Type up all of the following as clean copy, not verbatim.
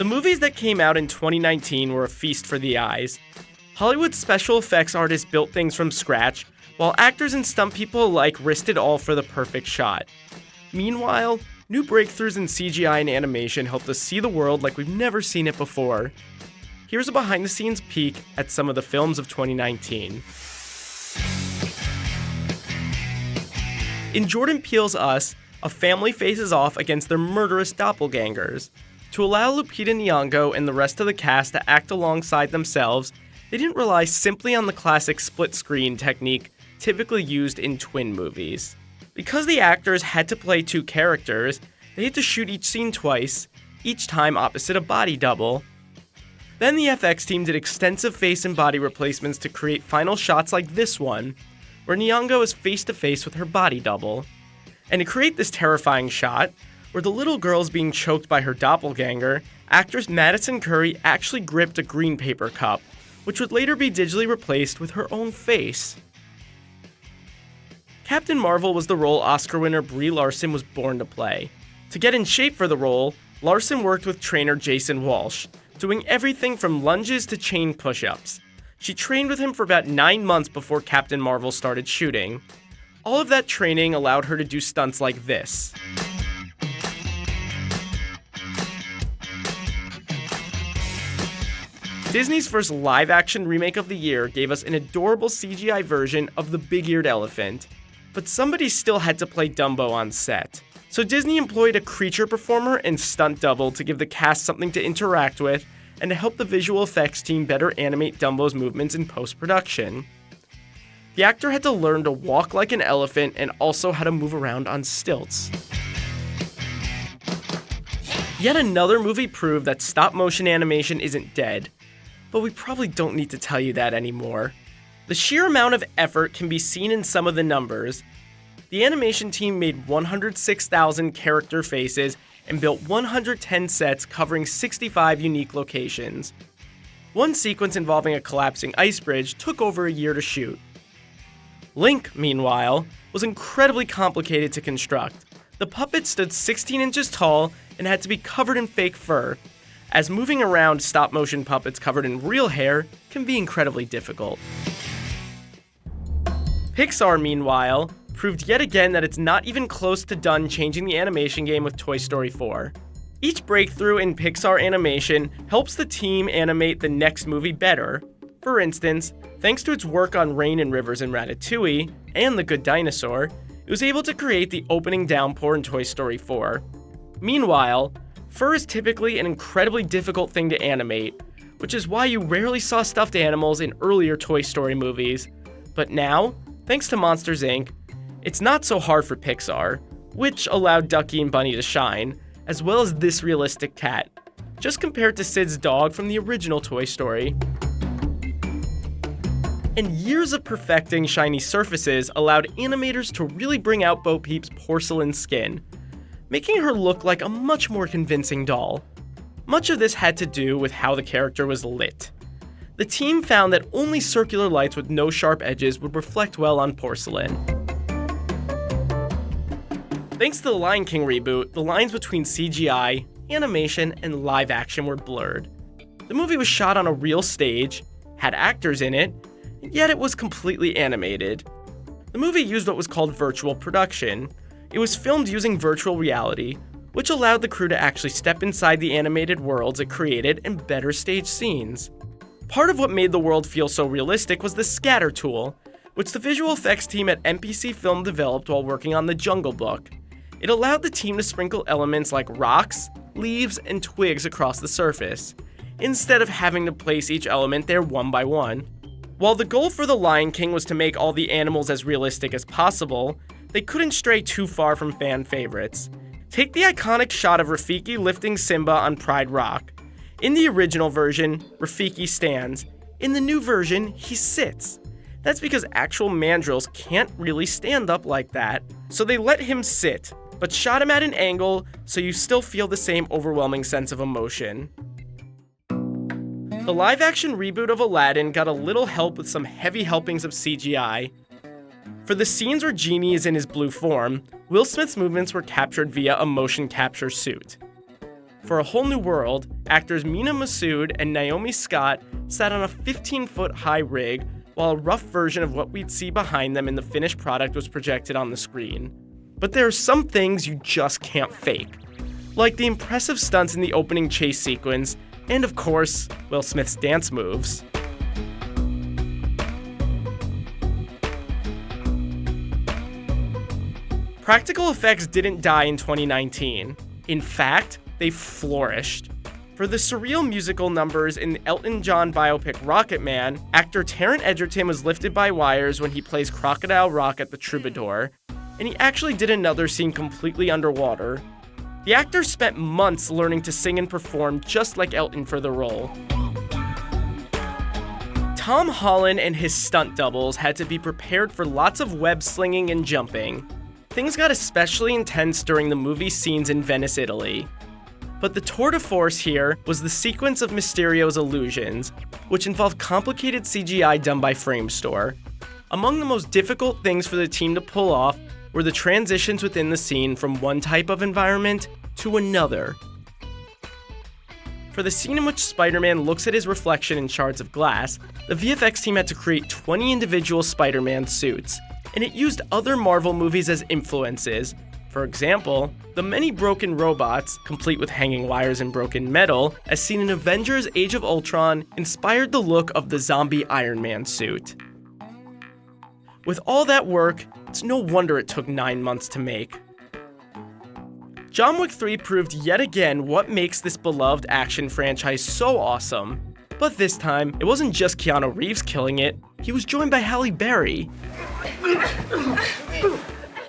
The movies that came out in 2019 were a feast for the eyes. Hollywood special effects artists built things from scratch, while actors and stunt people alike risked it all for the perfect shot. Meanwhile, new breakthroughs in CGI and animation helped us see the world like we've never seen it before. Here's a behind-the-scenes peek at some of the films of 2019. In Jordan Peele's Us, a family faces off against their murderous doppelgangers. To allow Lupita Nyong'o and the rest of the cast to act alongside themselves, they didn't rely simply on the classic split-screen technique typically used in twin movies. Because the actors had to play two characters, they had to shoot each scene twice, each time opposite a body double. Then the FX team did extensive face and body replacements to create final shots like this one, where Nyong'o is face-to-face with her body double. And to create this terrifying shot, where the little girl is being choked by her doppelganger, actress Madison Curry actually gripped a green paper cup, which would later be digitally replaced with her own face. Captain Marvel was the role Oscar winner Brie Larson was born to play. To get in shape for the role, Larson worked with trainer Jason Walsh, doing everything from lunges to chain push-ups. She trained with him for about 9 months before Captain Marvel started shooting. All of that training allowed her to do stunts like this. Disney's first live-action remake of the year gave us an adorable CGI version of the big-eared elephant, but somebody still had to play Dumbo on set. So Disney employed a creature performer and stunt double to give the cast something to interact with and to help the visual effects team better animate Dumbo's movements in post-production. The actor had to learn to walk like an elephant and also how to move around on stilts. Yet another movie proved that stop-motion animation isn't dead. But we probably don't need to tell you that anymore. The sheer amount of effort can be seen in some of the numbers. The animation team made 106,000 character faces and built 110 sets covering 65 unique locations. One sequence involving a collapsing ice bridge took over a year to shoot. Link, meanwhile, was incredibly complicated to construct. The puppet stood 16 inches tall and had to be covered in fake fur, as moving around stop-motion puppets covered in real hair can be incredibly difficult. Pixar, meanwhile, proved yet again that it's not even close to done changing the animation game with Toy Story 4. Each breakthrough in Pixar animation helps the team animate the next movie better. For instance, thanks to its work on Rain and Rivers in Ratatouille and The Good Dinosaur, it was able to create the opening downpour in Toy Story 4. Meanwhile, fur is typically an incredibly difficult thing to animate, which is why you rarely saw stuffed animals in earlier Toy Story movies. But now, thanks to Monsters, Inc., it's not so hard for Pixar, which allowed Ducky and Bunny to shine, as well as this realistic cat, just compared to Sid's dog from the original Toy Story. And years of perfecting shiny surfaces allowed animators to really bring out Bo Peep's porcelain skin, making her look like a much more convincing doll. Much of this had to do with how the character was lit. The team found that only circular lights with no sharp edges would reflect well on porcelain. Thanks to the Lion King reboot, the lines between CGI, animation, and live action were blurred. The movie was shot on a real stage, had actors in it, yet it was completely animated. The movie used what was called virtual production. It was filmed using virtual reality, which allowed the crew to actually step inside the animated worlds it created and better stage scenes. Part of what made the world feel so realistic was the scatter tool, which the visual effects team at MPC Film developed while working on The Jungle Book. It allowed the team to sprinkle elements like rocks, leaves, and twigs across the surface, instead of having to place each element there one by one. While the goal for The Lion King was to make all the animals as realistic as possible, they couldn't stray too far from fan favorites. Take the iconic shot of Rafiki lifting Simba on Pride Rock. In the original version, Rafiki stands. In the new version, he sits. That's because actual mandrills can't really stand up like that, so they let him sit, but shot him at an angle so you still feel the same overwhelming sense of emotion. The live-action reboot of Aladdin got a little help with some heavy helpings of CGI. For the scenes where Genie is in his blue form, Will Smith's movements were captured via a motion capture suit. For A Whole New World, actors Mina Massoud and Naomi Scott sat on a 15-foot high rig while a rough version of what we'd see behind them in the finished product was projected on the screen. But there are some things you just can't fake, like the impressive stunts in the opening chase sequence, and of course, Will Smith's dance moves. Practical effects didn't die in 2019. In fact, they flourished. For the surreal musical numbers in the Elton John biopic Rocketman, actor Taron Egerton was lifted by wires when he plays Crocodile Rock at the Troubadour, and he actually did another scene completely underwater. The actor spent months learning to sing and perform just like Elton for the role. Tom Holland and his stunt doubles had to be prepared for lots of web slinging and jumping. Things got especially intense during the movie scenes in Venice, Italy. But the tour de force here was the sequence of Mysterio's illusions, which involved complicated CGI done by Framestore. Among the most difficult things for the team to pull off were the transitions within the scene from one type of environment to another. For the scene in which Spider-Man looks at his reflection in shards of glass, the VFX team had to create 20 individual Spider-Man suits, and it used other Marvel movies as influences. For example, the many broken robots, complete with hanging wires and broken metal, as seen in Avengers Age of Ultron, inspired the look of the zombie Iron Man suit. With all that work, it's no wonder it took 9 months to make. John Wick 3 proved yet again what makes this beloved action franchise so awesome. But this time, it wasn't just Keanu Reeves killing it, he was joined by Halle Berry.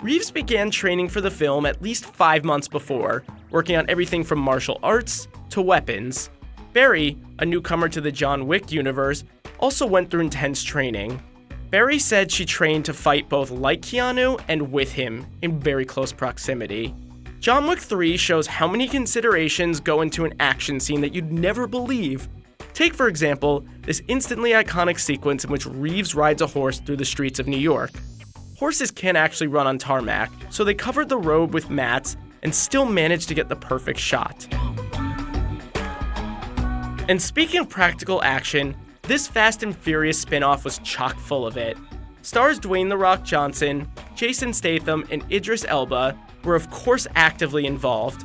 Reeves began training for the film at least 5 months before, working on everything from martial arts to weapons. Berry, a newcomer to the John Wick universe, also went through intense training. Berry said she trained to fight both like Keanu and with him, in very close proximity. John Wick 3 shows how many considerations go into an action scene that you'd never believe. Take, for example, this instantly iconic sequence in which Reeves rides a horse through the streets of New York. Horses can't actually run on tarmac, so they covered the road with mats and still managed to get the perfect shot. And speaking of practical action, this Fast and Furious spin-off was chock full of it. Stars Dwayne "The Rock" Johnson, Jason Statham, and Idris Elba were of course actively involved.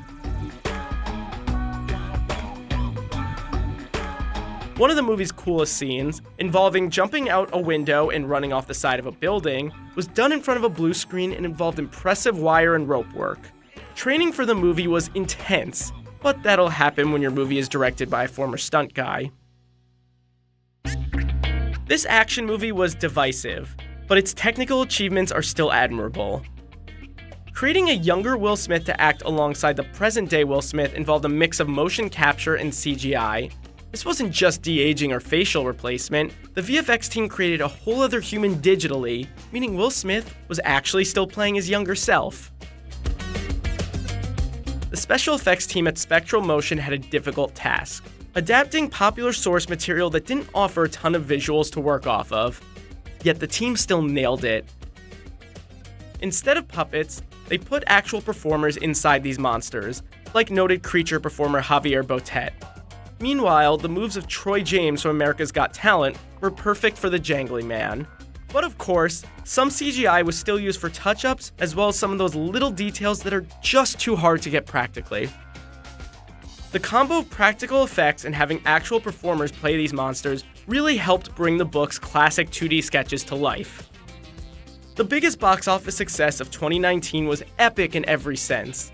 One of the movie's coolest scenes, involving jumping out a window and running off the side of a building, was done in front of a blue screen and involved impressive wire and rope work. Training for the movie was intense, but that'll happen when your movie is directed by a former stunt guy. This action movie was divisive, but its technical achievements are still admirable. Creating a younger Will Smith to act alongside the present-day Will Smith involved a mix of motion capture and CGI. This wasn't just de-aging or facial replacement. The VFX team created a whole other human digitally, meaning Will Smith was actually still playing his younger self. The special effects team at Spectral Motion had a difficult task, adapting popular source material that didn't offer a ton of visuals to work off of. Yet the team still nailed it. Instead of puppets, they put actual performers inside these monsters, like noted creature performer Javier Botet. Meanwhile, the moves of Troy James from America's Got Talent were perfect for the jangly man. But of course, some CGI was still used for touch-ups, as well as some of those little details that are just too hard to get practically. The combo of practical effects and having actual performers play these monsters really helped bring the book's classic 2D sketches to life. The biggest box office success of 2019 was epic in every sense.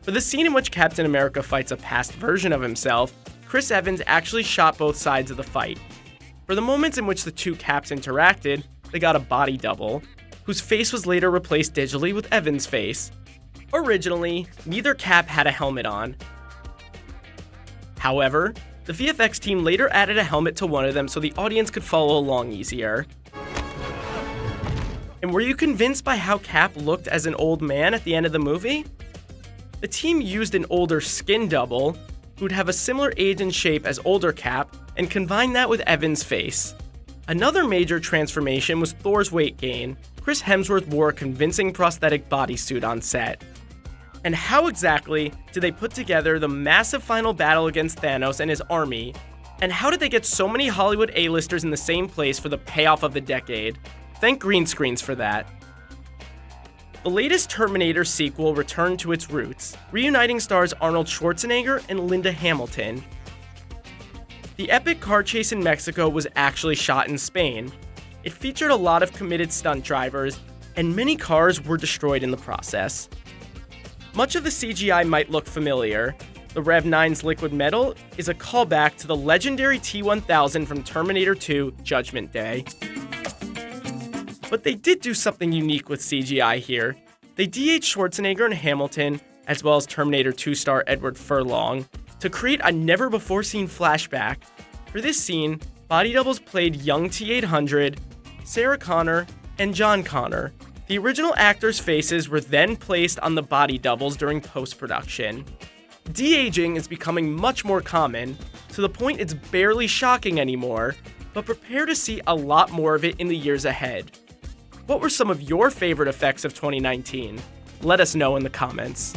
For the scene in which Captain America fights a past version of himself, Chris Evans actually shot both sides of the fight. For the moments in which the two Caps interacted, they got a body double, whose face was later replaced digitally with Evans' face. Originally, neither Cap had a helmet on. However, the VFX team later added a helmet to one of them so the audience could follow along easier. And were you convinced by how Cap looked as an old man at the end of the movie? The team used an older skin double, who'd have a similar age and shape as older Cap, and combined that with Evans' face. Another major transformation was Thor's weight gain. Chris Hemsworth wore a convincing prosthetic bodysuit on set. And how exactly did they put together the massive final battle against Thanos and his army? And how did they get so many Hollywood A-listers in the same place for the payoff of the decade? Thank green screens for that. The latest Terminator sequel returned to its roots, reuniting stars Arnold Schwarzenegger and Linda Hamilton. The epic car chase in Mexico was actually shot in Spain. It featured a lot of committed stunt drivers, and many cars were destroyed in the process. Much of the CGI might look familiar. The Rev 9's liquid metal is a callback to the legendary T-1000 from Terminator 2 Judgment Day. But they did do something unique with CGI here. They de-aged Schwarzenegger and Hamilton, as well as Terminator 2 star Edward Furlong, to create a never-before-seen flashback. For this scene, body doubles played young T-800, Sarah Connor, and John Connor. The original actors' faces were then placed on the body doubles during post-production. De-aging is becoming much more common, to the point it's barely shocking anymore, but prepare to see a lot more of it in the years ahead. What were some of your favorite effects of 2019? Let us know in the comments.